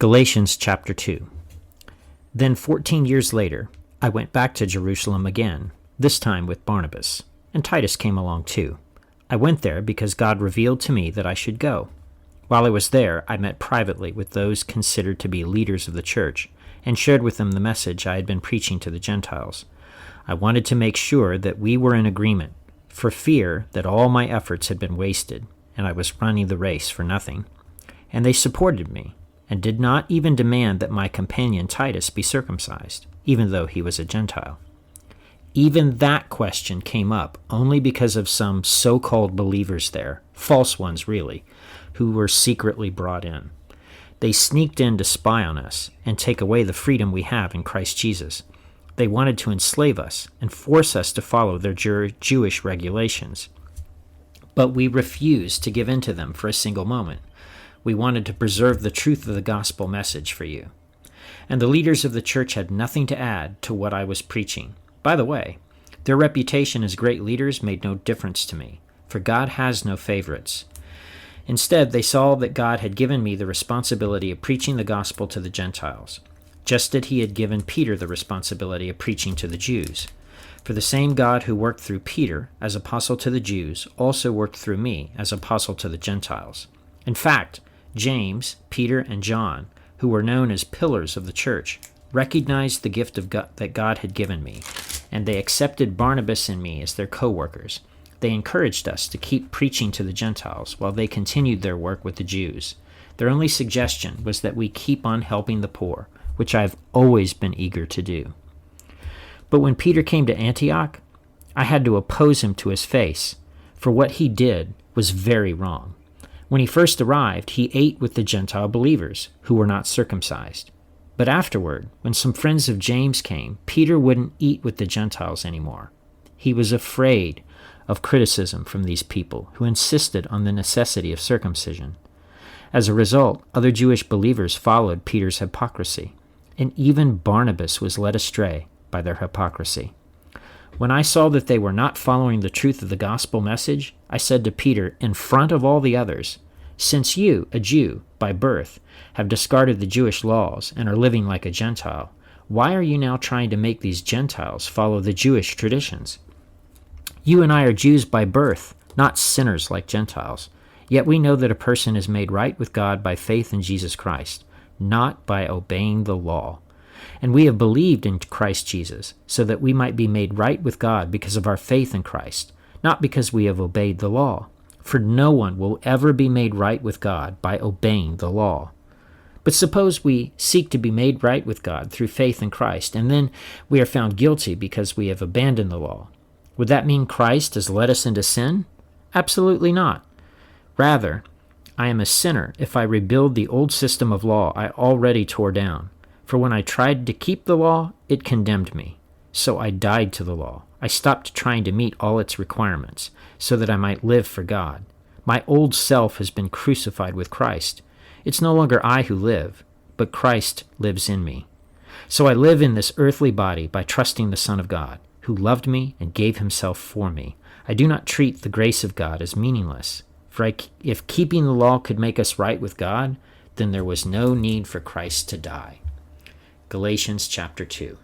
Galatians chapter 2. Then 14 years later, I went back to Jerusalem again, this time with Barnabas, and Titus came along too. I went there because God revealed to me that I should go. While I was there, I met privately with those considered to be leaders of the church, and shared with them the message I had been preaching to the Gentiles. I wanted to make sure that we were in agreement, for fear that all my efforts had been wasted, and I was running the race for nothing. And they supported me, and did not even demand that my companion Titus be circumcised, even though he was a Gentile. Even that question came up only because of some so-called believers there, false ones really, who were secretly brought in. They sneaked in to spy on us and take away the freedom we have in Christ Jesus. They wanted to enslave us and force us to follow their Jewish regulations. But we refused to give in to them for a single moment. We wanted to preserve the truth of the gospel message for you. And the leaders of the church had nothing to add to what I was preaching. By the way, their reputation as great leaders made no difference to me, for God has no favorites. Instead, they saw that God had given me the responsibility of preaching the gospel to the Gentiles, just as he had given Peter the responsibility of preaching to the Jews. For the same God who worked through Peter as apostle to the Jews also worked through me as apostle to the Gentiles. In fact, James, Peter, and John, who were known as pillars of the church, recognized the gift of God that God had given me, and they accepted Barnabas and me as their co-workers. They encouraged us to keep preaching to the Gentiles while they continued their work with the Jews. Their only suggestion was that we keep on helping the poor, which I've always been eager to do. But when Peter came to Antioch, I had to oppose him to his face, for what he did was very wrong. When he first arrived, he ate with the Gentile believers, who were not circumcised. But afterward, when some friends of James came, Peter wouldn't eat with the Gentiles anymore. He was afraid of criticism from these people, who insisted on the necessity of circumcision. As a result, other Jewish believers followed Peter's hypocrisy, and even Barnabas was led astray by their hypocrisy. When I saw that they were not following the truth of the gospel message, I said to Peter, in front of all the others, "Since you, a Jew, by birth, have discarded the Jewish laws and are living like a Gentile, why are you now trying to make these Gentiles follow the Jewish traditions? You and I are Jews by birth, not sinners like Gentiles. Yet we know that a person is made right with God by faith in Jesus Christ, not by obeying the law. And we have believed in Christ Jesus, so that we might be made right with God because of our faith in Christ, not because we have obeyed the law. For no one will ever be made right with God by obeying the law. But suppose we seek to be made right with God through faith in Christ, and then we are found guilty because we have abandoned the law. Would that mean Christ has led us into sin? Absolutely not. Rather, I am a sinner if I rebuild the old system of law I already tore down. For when I tried to keep the law, it condemned me. So I died to the law. I stopped trying to meet all its requirements, so that I might live for God. My old self has been crucified with Christ. It's no longer I who live, but Christ lives in me. So I live in this earthly body by trusting the Son of God, who loved me and gave himself for me. I do not treat the grace of God as meaningless. For if keeping the law could make us right with God, then there was no need for Christ to die. Galatians chapter 2.